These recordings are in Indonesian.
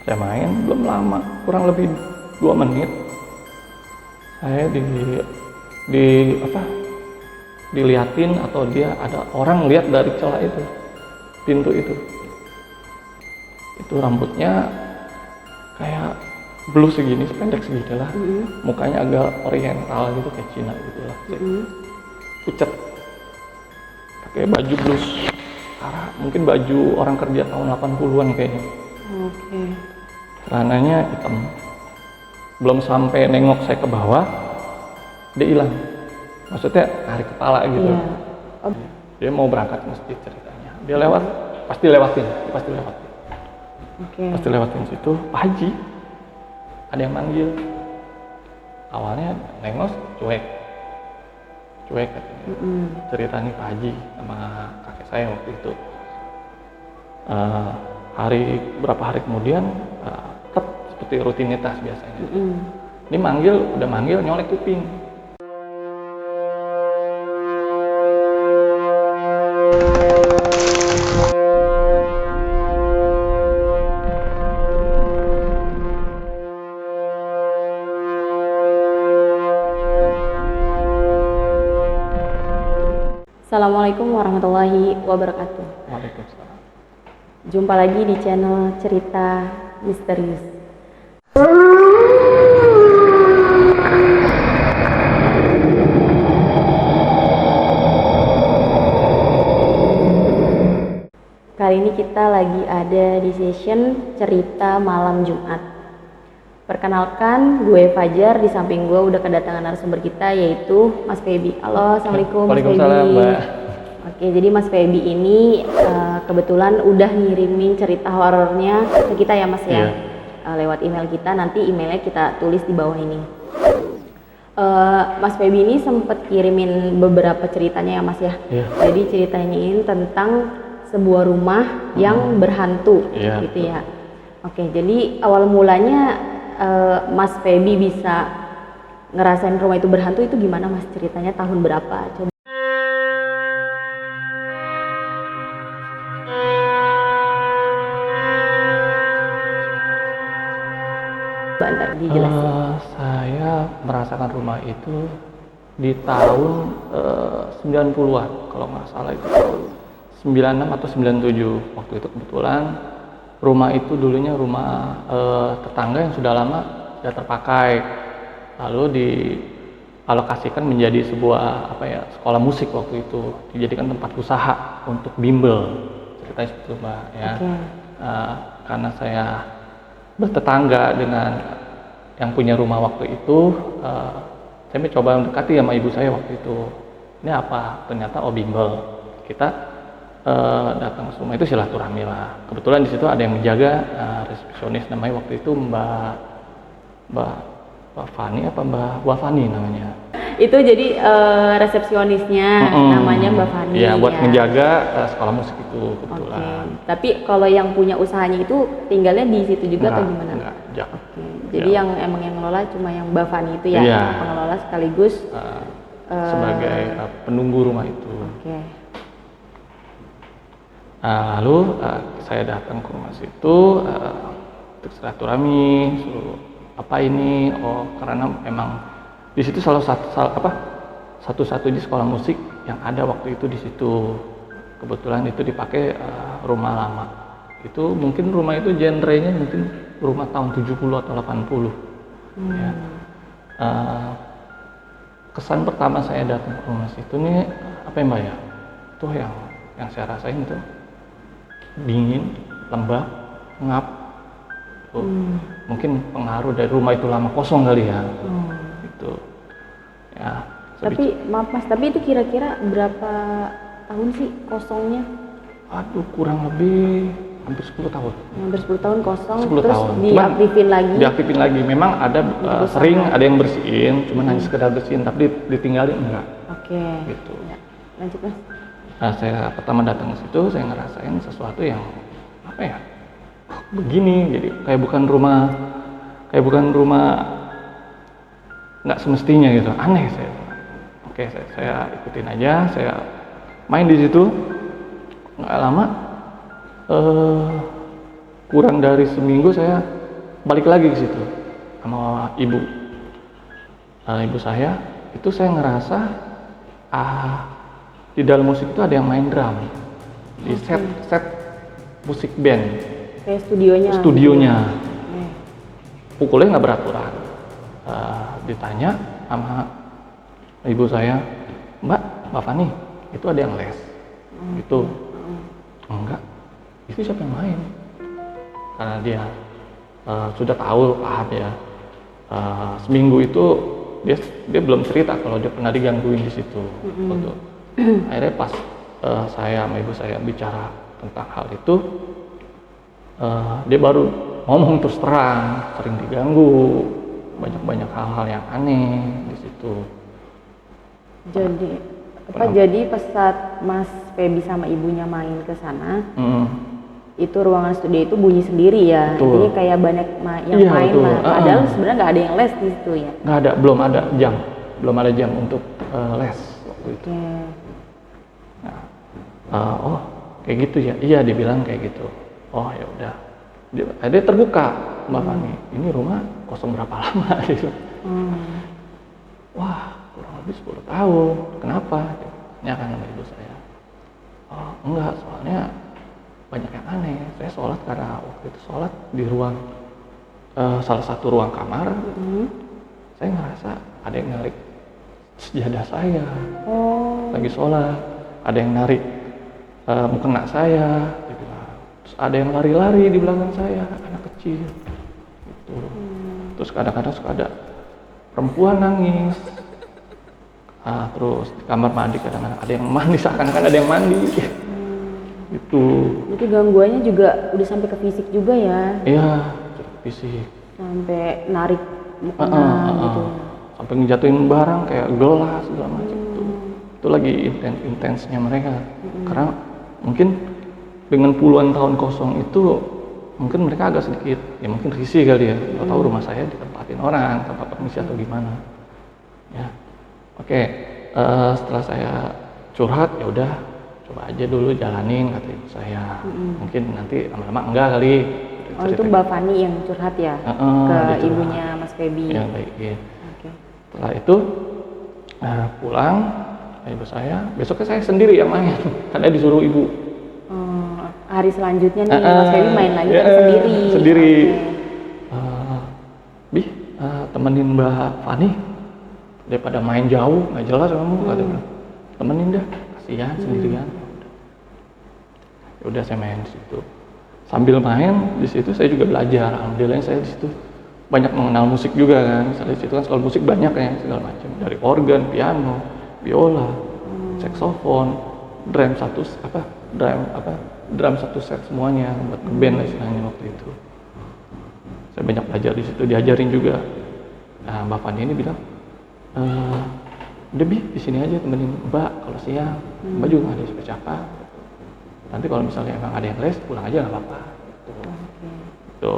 Saya main belum lama, kurang lebih 2 menit. Saya di apa? Diliatin atau dia ada orang lihat dari celah itu, pintu itu. Itu rambutnya kayak blue segini, pendek segini lah. Mukanya agak oriental gitu, kayak Cina gitu lah. Pucet. Pakai baju blus. Mungkin baju orang kerja tahun 80-an kayaknya. Oke. Celananya hitam. Belum sampai nengok saya ke bawah, dia hilang. Maksudnya tarik kepala gitu. Iya. Oh, Dia mau berangkat ke masjid ceritanya. Dia lewat, pasti lewatin. oke. Pasti lewatin situ, Pak Haji. Ada yang manggil. Awalnya nengok cuek katanya. Ceritanya Pak Haji sama kakek saya waktu itu. Berapa hari kemudian tetap seperti rutinitas biasanya. Ini udah manggil nyolek kuping. Assalamualaikum warahmatullahi wabarakatuh. Waalaikumsalam. Jumpa lagi di channel Cerita Misterius. Kali ini kita lagi ada di session cerita malam Jumat. Perkenalkan, gue Fajar, di samping gue udah kedatangan narasumber kita yaitu Mas Feby. Halo, assalamualaikum Mas Feby. Waalaikumsalam, Mbak. Oke, jadi Mas Feby ini kebetulan udah ngirimin cerita horornya ke kita ya Mas ya. Iya. Lewat email kita, nanti emailnya kita tulis di bawah ini. Mas Feby ini sempet kirimin beberapa ceritanya ya Mas ya. Iya. Jadi ceritanya ini tentang sebuah rumah yang berhantu Iya, gitu ya. Oke, jadi awal mulanya Mas Feby bisa ngerasain rumah itu berhantu itu gimana Mas, ceritanya tahun berapa? Coba ntar dijelasin. Saya merasakan rumah itu di tahun 90-an kalau nggak salah, itu 96 atau 97. Waktu itu kebetulan rumah itu dulunya rumah tetangga yang sudah lama tidak terpakai, lalu dialokasikan menjadi sebuah sekolah musik. Waktu itu dijadikan tempat usaha untuk bimbel, ceritanya itu Mbak ya. Karena saya bertetangga dengan yang punya rumah waktu itu, saya mencoba mendekati sama ibu saya waktu itu. Ini apa? Ternyata bimbel. Kita datang ke rumah itu silaturahmi lah. Kebetulan di situ ada yang menjaga, resepsionis namanya waktu itu Mbak Fani apa Mbak Wafani namanya. Itu jadi resepsionisnya namanya Mbak Fani. Iya, buat ya. menjaga sekolah musik itu kebetulan. Oke. Tapi kalau yang punya usahanya itu tinggalnya di situ juga atau gimana? Enggak, jangan. Oke. Jadi yang emang yang ngelola cuma yang Mbak Fani itu ya, Iya. pengelola sekaligus sebagai penunggu rumah itu. Oke. Lalu saya datang ke rumah situ untuk silaturahmi, suruh apa ini? Karena memang di situ satu-satunya sekolah musik yang ada waktu itu di situ. Kebetulan itu dipakai rumah lama. Itu mungkin rumah itu genrenya mungkin rumah tahun 70 atau 80. Ya. Kesan pertama saya datang ke rumah situ nih apa ya Mbak ya? Itu yang saya rasain itu dingin, lembab, ngap. Mungkin pengaruh dari rumah itu lama kosong kali ya. Gitu. Ya. Tapi maaf Mas, tapi itu kira-kira berapa tahun sih kosongnya? Aduh, kurang lebih hampir 10 tahun. Hampir 10 tahun kosong, 10 terus tahun. diaktifin lagi? Diaktifin lagi. Memang ada sering ada yang bersihin, cuman hanya sekedar bersihin, tapi ditinggalin enggak. Oke. Gitu. Ya, lanjut Mas. Nah, saya pertama datang ke situ, saya ngerasain sesuatu yang apa ya? Begini, jadi kayak bukan rumah nggak semestinya gitu. Aneh saya. Oke, saya ikutin aja, saya main di situ. Nggak lama kurang dari seminggu saya balik lagi ke situ sama ibu. Ibu saya itu saya ngerasa di dalam musik itu ada yang main drum di set musik band. Kayak studionya. Studionya. Pukulnya nggak beraturan. Ditanya sama ibu saya, Mbak Fani, itu ada yang les? Gitu. Enggak. Itu siapa yang main? Karena dia sudah tahu, paham ya. Seminggu itu dia belum cerita kalau dia pernah digangguin di situ. Akhirnya pas saya sama ibu saya bicara tentang hal itu, dia baru ngomong terus terang, sering diganggu, banyak hal-hal yang aneh di situ. Jadi pas saat Mas Feby sama ibunya main ke sana, itu ruangan studio itu bunyi sendiri ya. Betul. Jadi kayak banyak yang main betul. lah. Padahal sebenarnya nggak ada yang les di situ ya. Nggak ada, belum ada jam untuk les waktu itu. Nah, oh kayak gitu ya, iya dibilang kayak gitu. Oh ya udah, dia terbuka, Mbak Fani, ini rumah kosong berapa lama gitu. Wah kurang lebih 10 tahun, kenapa? Ya kan sama ibu saya. Oh enggak, soalnya banyak yang aneh. Saya sholat karena waktu itu sholat di ruang salah satu ruang kamar. Saya ngerasa ada yang narik sejadah saya lagi sholat, ada yang narik mukena saya, terus ada yang lari-lari di belakang saya, anak kecil gitu. Terus kadang-kadang suka ada perempuan nangis. Terus di kamar mandi kadang-kadang ada yang mandi, seakan-akan ada yang mandi gitu. Jadi gangguannya juga udah sampai ke fisik juga ya? Iya, fisik. Sampai narik mukena gitu. Sampai ngejatuhin barang kayak gelas segala macam itu. Itu lagi intensnya mereka. Karena mungkin dengan puluhan tahun kosong itu mungkin mereka agak sedikit ya mungkin risih kali ya. Nggak tahu rumah saya ditempatin orang tanpa permisi atau gimana. Ya. Oke, setelah saya curhat ya udah coba aja dulu jalanin kata ibu saya. Mungkin nanti lama-lama enggak kali. Oh itu Mbak Fani yang curhat ya ke ibunya Mas Feby. Yang baik. Ya. Setelah itu pulang ibu saya, besoknya saya sendiri yang main karena disuruh ibu. Hari selanjutnya nih Mas Feby main lagi sendiri. Sendiri. Temenin Mbak Fani daripada main jauh nggak jelas kamu kata bilang. Temenin dah, kasihan sendirian. Ya udah saya main di situ. Sambil main di situ saya juga belajar. Alhamdulillah saya di situ banyak mengenal musik juga kan. Misalnya di situ kan sekolah musik banyak ya segala macam, dari organ, piano, biola, saksofon, drum satu set semuanya buat band lah istilahnya waktu itu. Saya banyak belajar di situ, diajarin juga. Nah, Mbak Fani ini bilang, udah di sini aja temenin Mbak kalau siang. Mbak juga nggak ada siapa-siapa. Nanti kalau misalnya emang ada yang les, pulang aja nggak apa-apa. Gitu.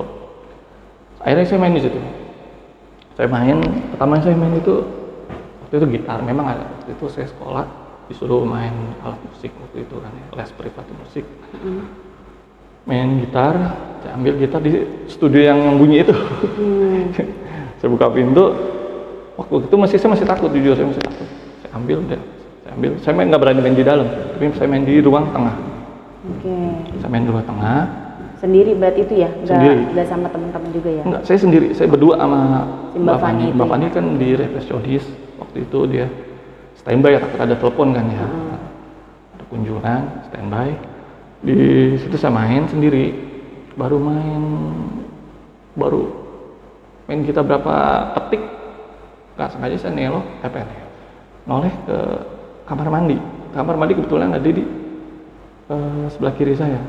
Akhirnya saya main di situ. Pertama saya main itu waktu itu gitar. Memang waktu itu saya sekolah disuruh main alat musik waktu itu kan ya, les privat musik. Main gitar, saya ambil gitar di studio yang bunyi itu. Saya buka pintu, waktu itu saya masih takut, jujur saya masih takut. Saya main nggak berani main di dalam, tapi saya main di ruang tengah. Saya main di ruang tengah. Sendiri berarti itu ya? Nggak sama teman-teman juga ya? Enggak, saya sendiri. Saya berdua sama Mbak Fani. Mbak Fani kan di resepsionis waktu itu dia standby ya, takut ada telepon kan ya. Ada kunjungan, standby. Di situ saya main sendiri. Baru main kita berapa petik, nggak sengaja saya noleh ke kamar mandi. Kamar mandi kebetulan ada di sebelah kiri saya.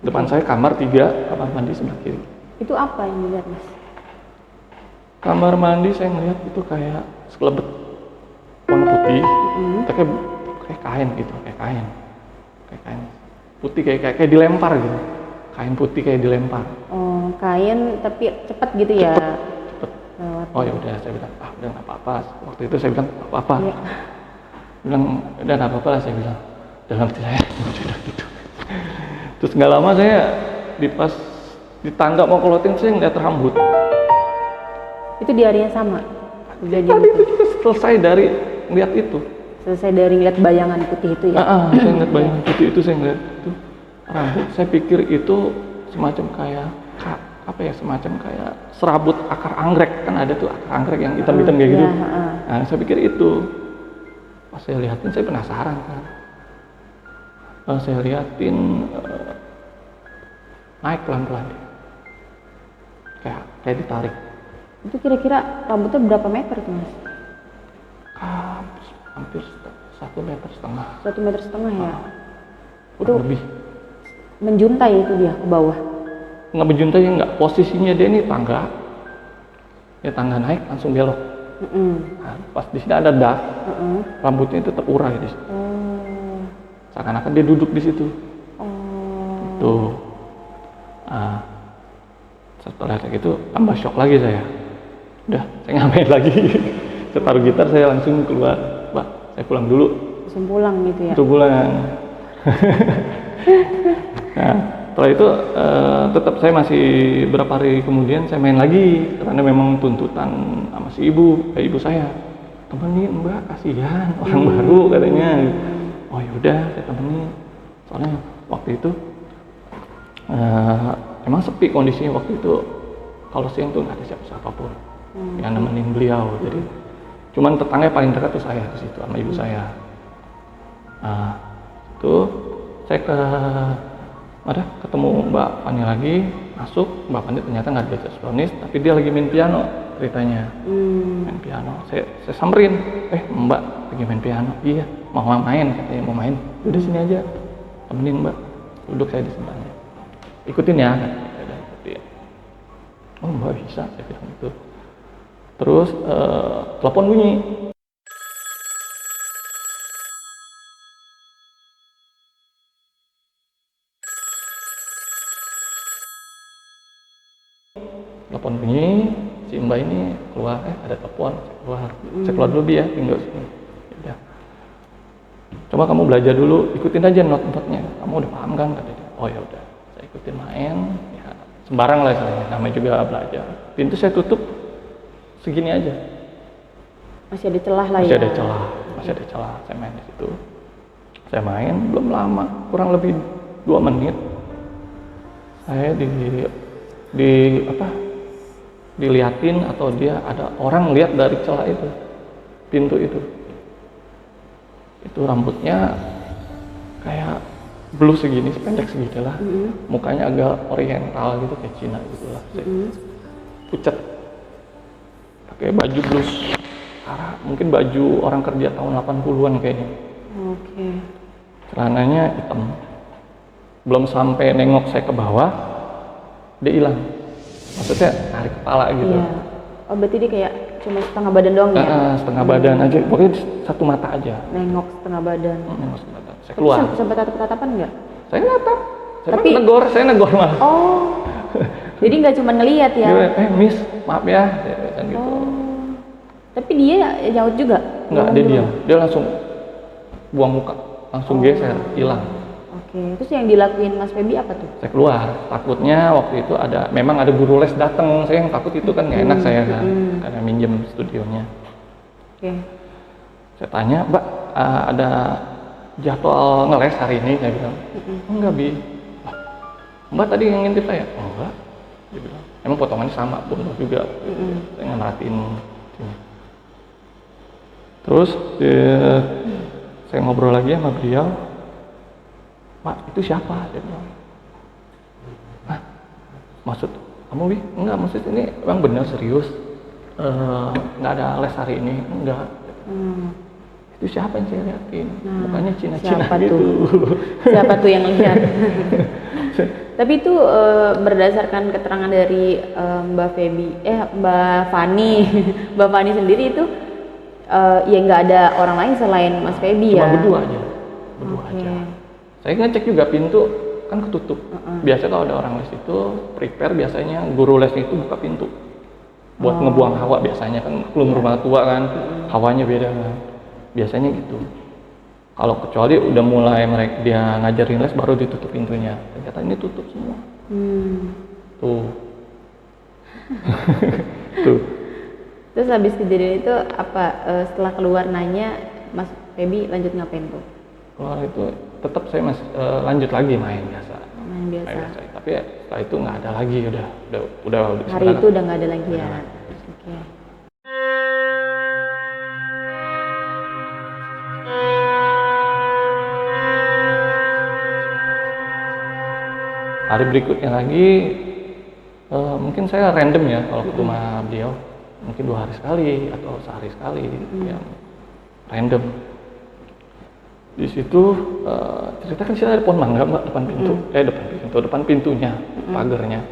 Depan saya kamar 3, kamar mandi sebelah kiri. Itu apa yang dilihat Mas? Kamar mandi saya ngeliat itu kayak sekelebet warna putih, kayak kain gitu, kayak kain putih kayak dilempar gitu, kain putih kayak dilempar. Oh kain tapi cepet gitu ya? Cepet. Oh ya udah, saya bilang udah nggak apa-apa. Waktu itu saya bilang nggak apa-apa. Bilang udah nggak apa-apa lah, saya bilang dalam hati saya udah gitu. Terus nggak lama saya pas Di tangga mau clothing saya ngeliat rambut. Itu di hari yang sama kejadian Tadi itu. itu juga selesai dari ngeliat itu. Selesai dari ngeliat bayangan putih itu ya. Saya ngeliat bayangan putih itu, saya ngeliat itu rambut. Saya pikir itu semacam kayak apa ya, semacam kayak serabut akar anggrek, kan ada tuh akar anggrek yang hitam-hitam kayak gitu. Nah, saya pikir itu. Pas saya lihatin, saya penasaran kan. Saya lihatin naik pelan-pelan, kayak ditarik. Itu kira-kira rambutnya berapa meter tuh Mas? Hampir 1,5 meter. 1,5 meter ya? Itu Lebih. menjuntai itu dia ke bawah? Nggak menjuntai, nggak. Posisinya dia ini tangga. Ya tangga naik langsung belok. Nah, pas di sini ada dak, rambutnya itu terurai di situ. Seakan-akan dia duduk di situ. Tuh. Nah, setelah itu tambah shock lagi saya. Udah, saya ngapain lagi? Saya taruh gitar, saya langsung keluar. Mbak, saya pulang dulu. Langsung pulang gitu ya? Itu pulang. Nah, setelah itu tetap saya masih berapa hari kemudian saya main lagi karena memang tuntutan sama si ibu saya. Temenin Mbak, kasihan orang baru katanya. Oh yaudah, saya temenin. Soalnya waktu itu emang sepi kondisinya waktu itu. Kalau siang tuh nggak ada siapa-siapapun yang nemenin beliau. Jadi cuman tetangga paling dekat tuh saya di situ sama ibu saya. Nah, itu saya ketemu Mbak Fani lagi, masuk. Mbak Fani ternyata nggak ada resepsionis, tapi dia lagi main piano ceritanya. Main piano. Saya samperin, Mbak lagi main piano. Iya, mau main katanya, mau main. Udah sini aja, temenin Mbak. Duduk saya di sebelahnya. Ikutin ya. Oh Mbak bisa, saya bilang gitu. Terus telepon bunyi. Telepon bunyi, si Mbak ini keluar, ada telepon, saya keluar dulu ya, tinggal sini. Ya. Coba kamu belajar dulu, ikutin aja not-notnya. Kamu udah paham kan? Kata dia. Oh ya udah, saya ikutin main. Ya, sembarang lah saya, namanya juga belajar. Pintu saya tutup segini aja. Masih ada celah lah masih ya? Masih ada celah. Saya main di situ. Saya main belum lama, kurang lebih 2 menit. Saya diliatin atau dia ada orang lihat dari celah itu, pintu itu rambutnya kayak blue segini, pendek segini lah, mukanya agak oriental gitu, kayak Cina gitu lah, pucat, pakai baju blus, mungkin baju orang kerja tahun 80-an kayaknya. Celananya hitam, belum sampai nengok saya ke bawah dia hilang. Maksudnya tarik kepala gitu. Iya. Oh berarti dia kayak cuma setengah badan doang ya? Setengah badan aja, pokoknya satu mata aja. Nengok setengah badan. Nengok setengah badan. Saya keluar. Tapi sampai tatap-tatapan nggak? Saya natap. Saya negor malah. Oh. Jadi nggak cuma ngelihat ya? Dia, Miss, maaf ya, kan gitu. Tapi dia nyaut juga? Enggak, dia diam. Dia langsung buang muka, langsung geser, hilang. Terus yang dilakuin Mas Feby apa tuh? Saya keluar, takutnya waktu itu memang ada guru les datang. Saya yang takut itu kan nggak enak saya kan, karena minjem studionya. Saya tanya, Mbak, ada jadwal ngeles hari ini? Saya bilang, enggak Bi. Mbak tadi yang ngintip saya? Oh, enggak. Dia bilang, emang potongannya sama, bodoh juga. Saya nggak merhatiin sini. Terus saya ngobrol lagi sama beliau. Pak, itu siapa? Dia bilang. Maksud kamu, Bi? Enggak, maksud ini emang benar serius. Nggak ada les hari ini, enggak. Itu siapa yang saya liatin? Mukanya Cina-Cina gitu. Siapa tuh yang lihat? Tapi itu berdasarkan keterangan dari Mbak Fani sendiri itu ya nggak ada orang lain selain Mas Feby ya? Cuma berdua aja. Saya ngecek juga pintu kan ketutup. Biasa kalau ada orang les itu prepare, biasanya guru les itu buka pintu buat ngebuang hawa, biasanya kan rumah tua kan, hawanya beda kan. Biasanya gitu. Kalau kecuali udah mulai dia ngajarin les baru ditutup pintunya. Ternyata ini tutup semua. Tuh. Tuh. Terus habis kejadian itu apa setelah keluar nanya Mas Feby lanjut ngapain tuh? Keluar itu tetap saya masih lanjut lagi main biasa. Main biasa. Tapi ya, setelah itu nggak ada lagi, udah Hari itu udah nggak ada lagi ya. Oke. Hari berikutnya lagi mungkin saya random ya kalau ke rumah beliau, mungkin 2 hari sekali atau sehari sekali, yang random. Di situ cerita kan sih ada pohon mangga mbak depan pintu, depan pintunya, pagarnya,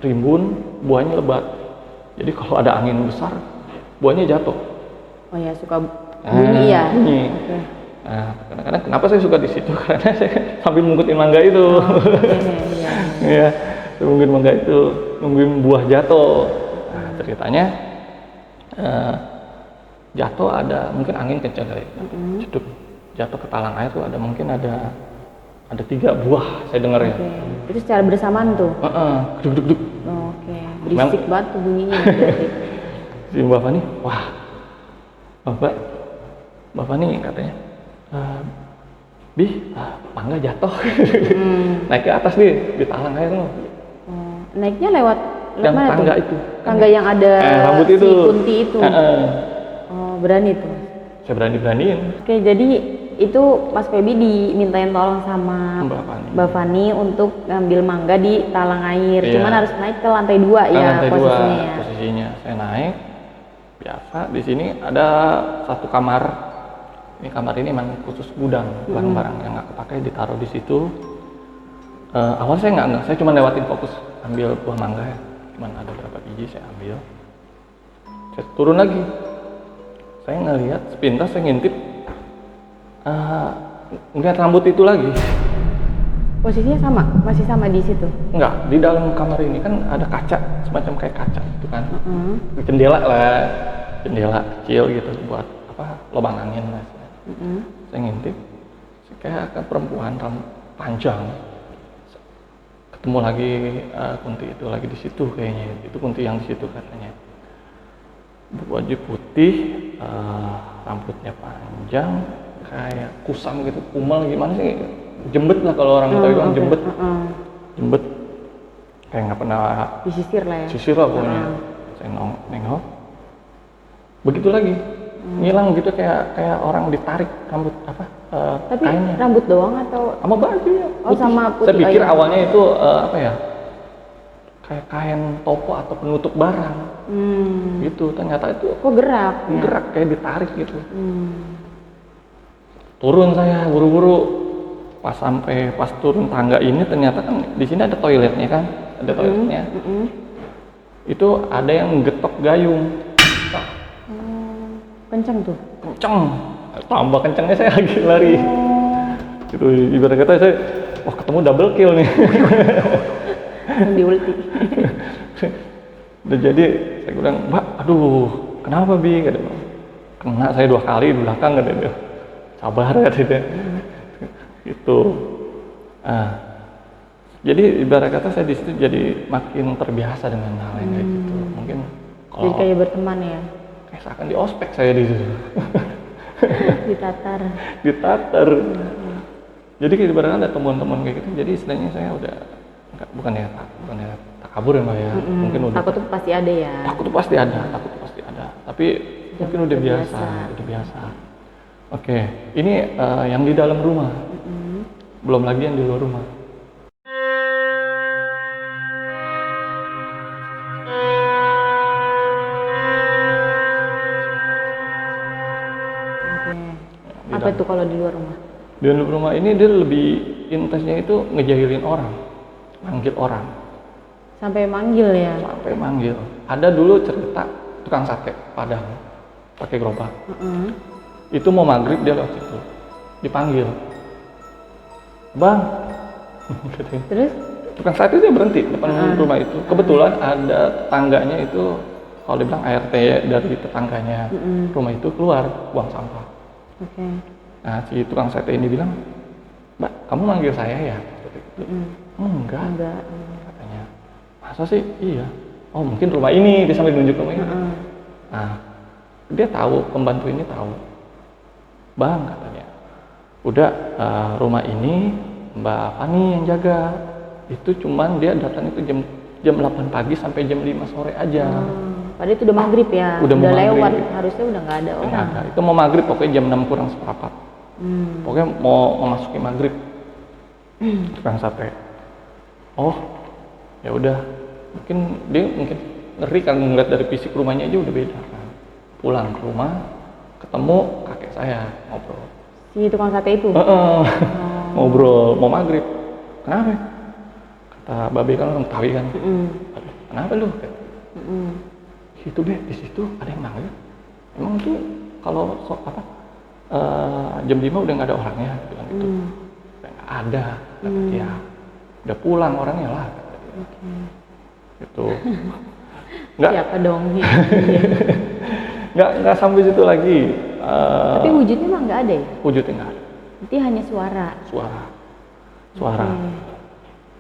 rimbun, buahnya lebat. Jadi kalau ada angin besar, buahnya jatuh. Oh ya, suka bunyi ya. Bunyi. Okay. Nah, kadang-kadang kenapa saya suka di situ? Karena saya sambil mungkutin mangga itu. Iya, saya mungkin mangga itu, nungguin buah jatuh. Nah, ceritanya jatuh ada mungkin angin kencang kali, ceduk jatuh ke talang air tuh ada 3 buah saya dengar ya. Itu secara bersamaan tuh. Duduk. Oke. Berisik banget tuh bunyinya. Si Mbak Fani, wah, Mbak Fani katanya, mangga jatuh. Naik ke atas di talang air loh. Naiknya lewat yang mana tangga tuh? itu. Tangga yang ada rambut si itu. kunti itu. Oh, berani tuh. Saya beraniin. Oke, jadi itu Mas Feby dimintain tolong sama Mbak Fani untuk ngambil mangga di talang air. Iya. Cuman harus naik ke lantai 2 ya lantai posisinya. 2 posisinya. Saya naik biasa. Di sini ada 1 kamar. Ini kamar ini memang khusus gudang, barang-barang yang nggak kepakai ditaruh di situ. Awal saya nggak, saya cuma lewatin fokus ambil buah mangga ya. Cuman ada berapa biji saya ambil. Saya turun lagi. Saya ngelihat sepintas, saya ngintip ngelihat rambut itu lagi. Posisinya sama, masih sama di situ? Enggak, di dalam kamar ini kan ada kaca, semacam kayak kaca itu kan. Jendela lah, jendela kecil gitu buat lubang angin lah. Saya ngintip, kayak perempuan rambut panjang. Ketemu lagi kunti itu lagi di situ kayaknya, itu kunti yang di situ katanya. Baju putih, rambutnya panjang, kayak kusam gitu, kumal gimana sih, jembet lah kalau orang Betawi bilang jembet, jembet, kayak nggak pernah disisir lah ya. Sisir lah pokoknya. Saya nengok, begitu lagi, ngilang gitu kayak orang ditarik rambut Tapi kainnya. rambut doang atau Sama baju ya? Oh, sama putih. Saya pikir awalnya itu kayak kain topo atau penutup barang. Gitu, ternyata itu kok gerak? Gerak kayak ditarik gitu. Turun saya buru-buru. Pas turun tangga ini ternyata kan di sini ada toiletnya kan, ada toiletnya. Itu ada yang getok gayung. Kenceng tuh? Kenceng, tambah kencengnya saya lagi lari. Itu ibarat kata saya, wah ketemu double kill nih. Di ulti. Udah jadi saya bilang, Mbak, aduh, kenapa Bi? Kena saya 2 kali di belakang katanya. Sabar katanya. Gitu. Jadi ibarat kata saya di situ jadi makin terbiasa dengan hal yang kayak gitu. Mungkin kalau jadi kayak berteman ya. Kayak seakan di ospek saya di situ. Ditatar. Jadi ibaratnya ada temuan-temuan kayak gitu. Jadi istilahnya saya udah bukan ya takabur ya Mbak ya. Mungkin udah takut tuh pasti ada ya. Takut tuh pasti ada. Tapi mungkin udah biasa. Oke, ini yang di dalam rumah. Belum lagi yang di luar rumah. Apa itu kalau di luar rumah? Di luar rumah ini dia lebih intensnya itu ngejahilin orang, manggil orang. Sampai manggil ya? Sampai manggil. Ada dulu cerita tukang sate Padang, pakai gerobak. Itu mau maghrib dia lewat situ, dipanggil, Bang. Terus? Tukang sate dia berhenti depan rumah itu. Kebetulan ada tangganya itu, kalau dibilang ART dari tetangganya rumah itu keluar buang sampah. Nah si tukang sate ini bilang, Mbak, kamu manggil saya ya? Enggak katanya. Masa sih? Iya. Oh mungkin rumah ini, dia sambil nunjuk rumah ini. Nah, dia tahu, pembantu ini tahu. Bang, katanya, udah rumah ini Mbak Fani yang jaga. Itu cuman dia datang itu jam 8 pagi sampai jam 5 sore aja. Padahal itu udah maghrib ya, Udah mau lewat, maghrib. harusnya udah nggak ada Nggak orang. ada. Itu mau maghrib pokoknya jam 6 kurang seperempat. Pokoknya mau memasuki maghrib. Tukang sate. Oh, ya udah. Mungkin dia ngeri kan ngeliat dari fisik rumahnya aja udah beda kan. Pulang ke rumah, ketemu kakek saya ngobrol. Si tukang sate itu? Ngobrol, mau maghrib. Kenapa? Kata Babe kan orang Betawi kan. Kenapa lu? Situ deh, di situ ada yang manggil. Emang tuh kalau jam 5 udah nggak ada orangnya, bilang gitu. Udah nggak ada, kata dia. Udah pulang orangnya lah. Gitu. Siapa dong? Nggak sampai situ lagi. Tapi wujudnya mah nggak ada ya? Wujudnya nggak ada. Itu hanya suara. Suara.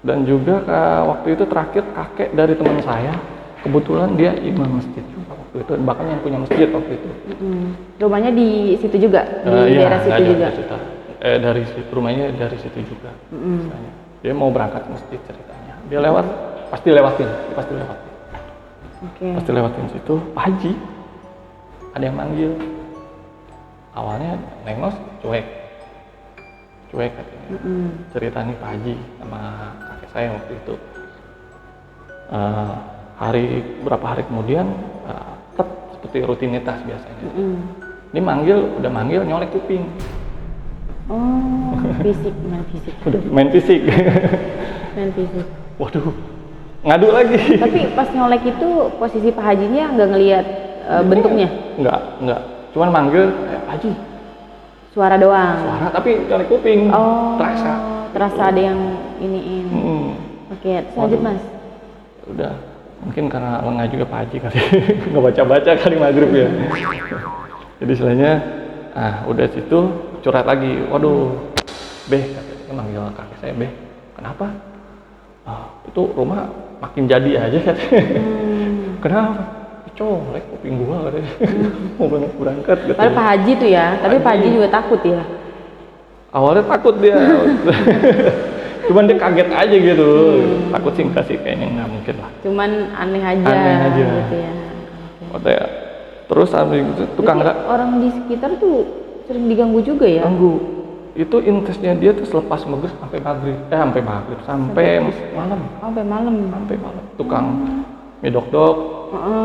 Dan juga waktu itu terakhir kakek dari teman saya, kebetulan dia imam masjid juga waktu itu, bahkan yang punya masjid waktu itu. Rumahnya di situ juga, di daerah situ juga. Rumahnya dari situ juga. Dia mau berangkat ke masjid ceritanya. Dia pasti lewatin. Pasti lewatin situ. Pak Haji, ada yang manggil. Awalnya nengok cuek katanya. Cerita nih Pak Haji sama kakek saya waktu itu. Berapa hari kemudian tetap seperti rutinitas biasanya. Ini udah manggil nyolek kuping. Oh, main fisik. Udah main fisik. Waduh, ngadu lagi. Tapi pas nyolek itu posisi Pak Hajinya nggak ngelihat bentuknya? Nggak. Cuman manggil, Pak Haji. Suara doang. Tapi nyolek kuping. Oh. Terasa ada yang iniin. Oke, lanjut Mas. Udah, mungkin karena lengah juga Pak Haji kali. Nggak baca kali maghrib ya. Jadi istilahnya, udah situ curhat lagi. Waduh, katanya manggil kakek saya, kenapa? Itu rumah makin jadi aja katanya. Kenapa? Colek kuping gua katanya. Mau berangkat katanya. Padahal Pak Haji tuh ya, tapi Pak Haji juga takut ya. Awalnya takut dia. Cuman dia kaget aja gitu. Takut sih enggak sih, kayaknya nggak mungkin lah. Cuman aneh aja. Gitu ya. Okay. Terus habis itu tukang orang di sekitar tuh sering diganggu juga ya? Ganggu. Itu intensnya dia tuh selepas maghrib sampai maghrib. Sampai malam. Sampai malam. Tukang midok-dok,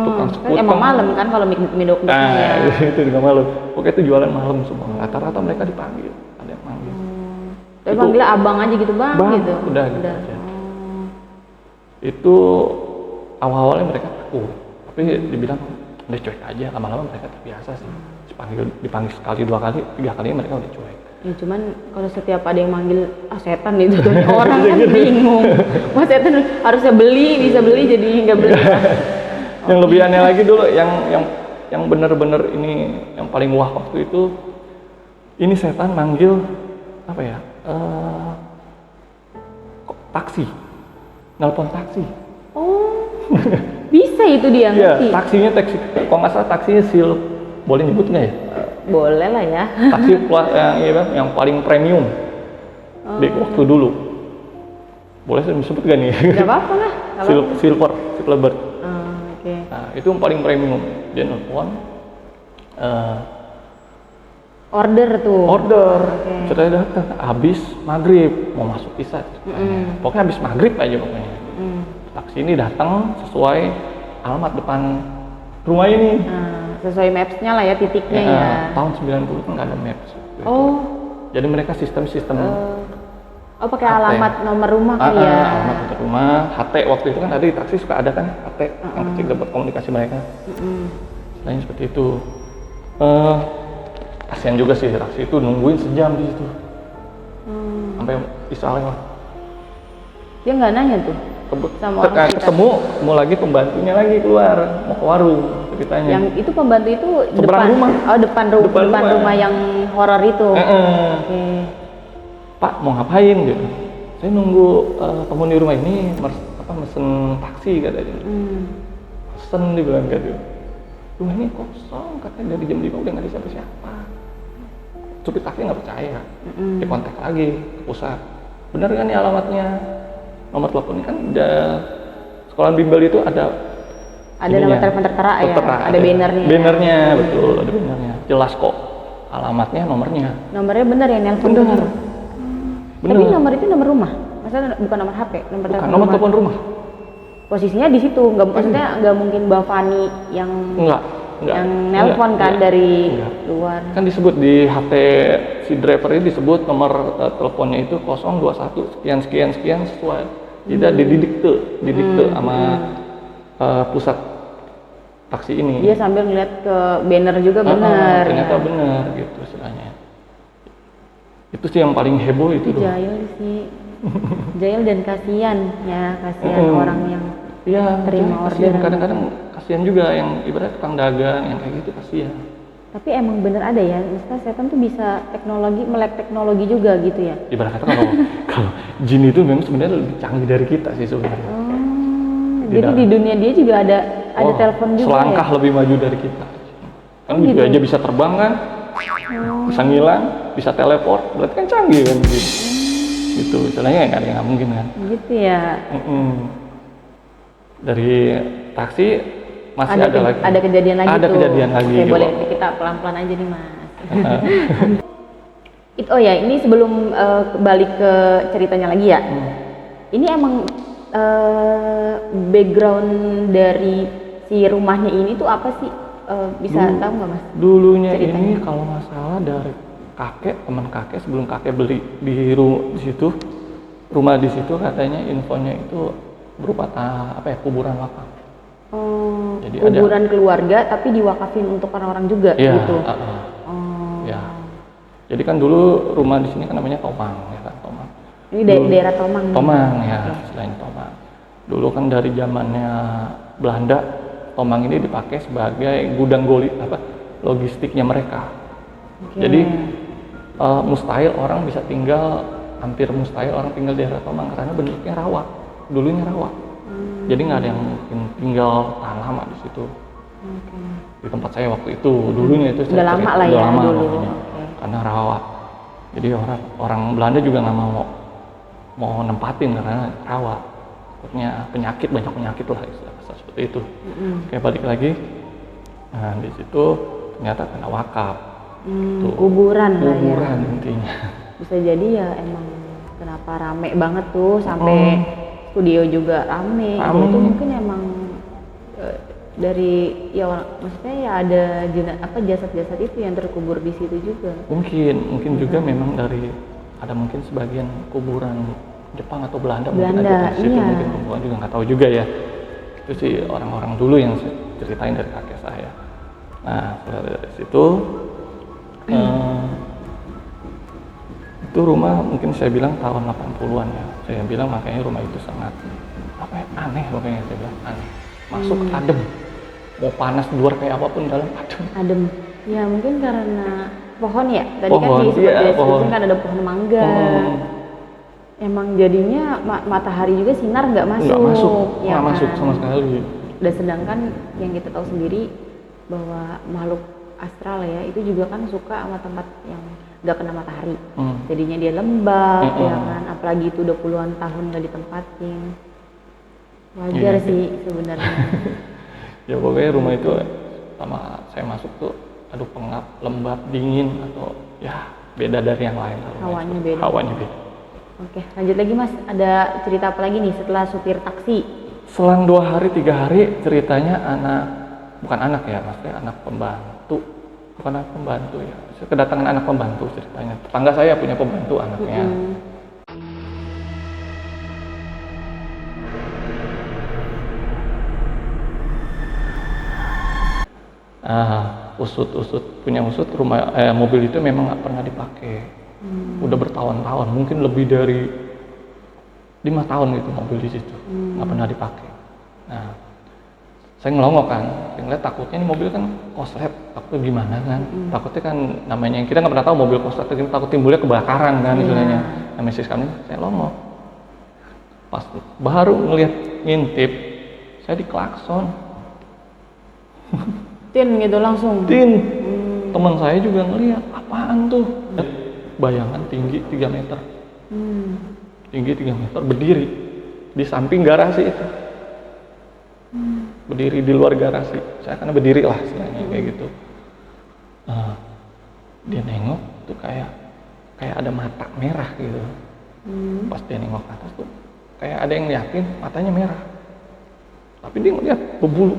tukang sekuteng. Kan emang malam kan kalau midok-dok ya. Itu juga malam. Pokoknya itu jualan malam semua. Rata-rata mereka dipanggil. Ada yang manggil. Tapi manggilnya abang aja gitu, bang gitu. Udah. Aja. Itu awal-awalnya mereka takut. Tapi dibilang udah cuek aja. Lama-lama mereka terbiasa sih. Dipanggil sekali, 2 kali, 3 kali mereka udah cuek. Ya cuman kalau setiap ada yang manggil setan itu orang kan bingung. Wah setan harusnya bisa beli jadi nggak beli. Yang lebih aneh lagi dulu, yang benar-benar ini yang paling wah waktu itu, ini setan manggil apa ya? Taksi, nelpon taksi. Oh, bisa itu dia ngerti? Iya, taksinya kalau nggak salah taksinya Sil, boleh nyebut nggak ya? Boleh lah ya. Taksi yang paling premium di waktu dulu. Boleh saya disebut gak nih? Gak apa-apa lah. Silver. Oke. Nah, itu yang paling premium. Dia nelfon. Order. Okay. Ceritanya datang habis maghrib, mau masuk isya. Pokoknya habis maghrib aja pokoknya. Taksi ini datang sesuai alamat depan rumah ini. Sesuai maps-nya lah ya, titiknya ya. Tahun 90 kan nggak ada maps. Oh. Jadi mereka sistem pakai alamat nomor rumah kali ya. Alamat nomor rumah, HT waktu itu kan ada di taksi suka ada kan HT yang kecil dapat komunikasi mereka. Selain seperti itu. Kasian juga sih taksi itu nungguin sejam di situ. Sampai isya lewat. Dia nggak nanya tuh. Ketemu lagi pembantunya lagi keluar mau ke warung ceritanya. Yang itu pembantu itu depan rumah. Depan rumah yang horor itu. Pak mau ngapain gitu? Saya nunggu penghuni rumah ini mesen taksi katanya. Pesen dibilang gitu. Rumah ini kosong katanya dari jam 5 udah nggak ada siapa-siapa. Supir taksi nggak percaya, dia kontak lagi ke pusat. Bener kan nih alamatnya? Nomor teleponnya kan sekolah bimbel itu ada nomor telepon tertera ya, ada bannernya. Bannernya betul, ada bannernya. Jelas kok alamatnya, nomornya. Nomornya bener ya, nelpon. Bener. Tapi nomor itu nomor rumah, maksudnya bukan nomor HP, nomor telepon rumah. Posisinya di situ, maksudnya nggak mungkin Mbak Fani yang nelpon kan dari luar. Kan disebut di HP si driver ini disebut nomor teleponnya itu 021 sekian sesuai. Tidak didikte sama pusat taksi ini. Dia sambil ngeliat ke banner juga benar. Ternyata benar gitu istilahnya. Itu sih yang paling heboh itu. Jahil sih. Jahil dan kasihan orang yang terima order. Kadang-kadang kasihan juga yang ibarat tukang dagang yang kayak gitu, kasihan. Tapi emang bener ada ya, misalnya setan tuh bisa melek teknologi juga gitu ya. Ibarat kata kalau jin itu memang sebenarnya lebih canggih dari kita sih sebenarnya. Jadi di dunia dia juga ada telepon juga selangkah ya? lebih maju dari kita. Kan juga aja bisa terbang kan, bisa ngilang, bisa teleport, berarti kan canggih kan gitu. Gitu, istilahnya nggak ada yang nggak mungkin kan. Gitu ya. Dari taksi masih ada lagi. Ada kejadian lagi ada tuh. kejadian lagi. Oke, boleh kita pelan-pelan aja nih Mas. Oh ya, ini sebelum balik ke ceritanya lagi ya. Ini emang background dari si rumahnya ini tuh apa sih? Bisa tahu nggak Mas? Dulunya ceritanya? Ini kalau nggak salah dari teman kakek sebelum kakek beli di situ, rumah di situ katanya infonya itu berupa kuburan wakaf. Jadi kuburan keluarga tapi diwakafin untuk orang-orang juga gitu. Ya. Jadi kan dulu rumah di sini kan namanya Tomang ya kan, Tomang. Ini daerah Tomang. Tomang ya, selain Tomang. Dulu kan dari zamannya Belanda, Tomang ini dipakai sebagai gudang logistiknya mereka. Jadi hampir mustahil orang tinggal di daerah Tomang karena bentuknya rawa. Dulunya rawa. Jadi nggak ada yang mungkin tinggal tahan lama di situ. Di tempat saya waktu itu, dulunya itu udah lama lah ya dulu. Karena rawa. Jadi orang Belanda juga nggak mau nempatin karena rawa. Takutnya banyak penyakit lah istilah seperti itu. Kayak balik lagi, nah di situ ternyata kena wakaf. Kuburan intinya. Bisa jadi ya emang kenapa rame banget tuh sampai studio juga rame. Itu mungkin emang dari maksudnya ya ada jasad-jasad itu yang terkubur di situ juga. Mungkin juga memang ada mungkin sebagian kuburan Jepang atau Belanda mungkin ada di situ, mungkin perempuan juga nggak tahu juga ya. Itu sih orang-orang dulu yang ceritain dari kakek saya. Nah dari situ itu rumah mungkin saya bilang tahun 80-an ya. Saya bilang makanya rumah itu sangat aneh, makanya saya bilang aneh. Masuk adem. Mau panas di luar kayak apapun dalam adem. Ya mungkin karena pohon ya. Tadi kan di kan ada pohon mangga. Emang jadinya matahari juga sinar nggak masuk. Nggak masuk sama sekali. Dan sedangkan yang kita tahu sendiri bahwa makhluk astral ya itu juga kan suka sama tempat yang nggak kena matahari. Jadinya dia lembab ya kan, apalagi itu udah puluhan tahun nggak ditempatin. Wajar sih sebenarnya. Ya pokoknya rumah itu sama saya masuk tuh pengap, lembab, dingin atau ya beda dari yang lain. Hawanya beda. Oke, lanjut lagi Mas, ada cerita apa lagi nih setelah supir taksi? Selang 2 hari 3 hari ceritanya bukan anak ya, maksudnya anak pembantu. Bukan anak pembantu ya, kedatangan anak pembantu ceritanya. Tetangga saya punya pembantu anaknya. Punya usut mobil itu memang nggak pernah dipakai. Udah bertahun-tahun, mungkin lebih dari 5 tahun gitu mobil di situ nggak pernah dipakai. Nah saya ngelongok kan, saya ngeliat takutnya ini mobil kan koslet, takutnya gimana kan, takutnya kan namanya kita nggak pernah tahu mobil koslet, takut timbulnya kebakaran kan istilahnya. Namanya sekarang saya longok, pas baru ngeliat ngintip, saya diklakson. Tin gitu langsung. Tin. Teman saya juga ngeliat, apaan tuh? Bayangan tinggi 3 meter. Tinggi 3 meter, berdiri di samping garasi itu. Berdiri di luar garasi. Saya karena berdiri lah istilahnya kayak gitu. Dia nengok tuh kayak ada mata merah gitu. Pas dia nengok ke atas tuh kayak ada yang ngeliatin, matanya merah. Tapi dia ngeliat berbulu.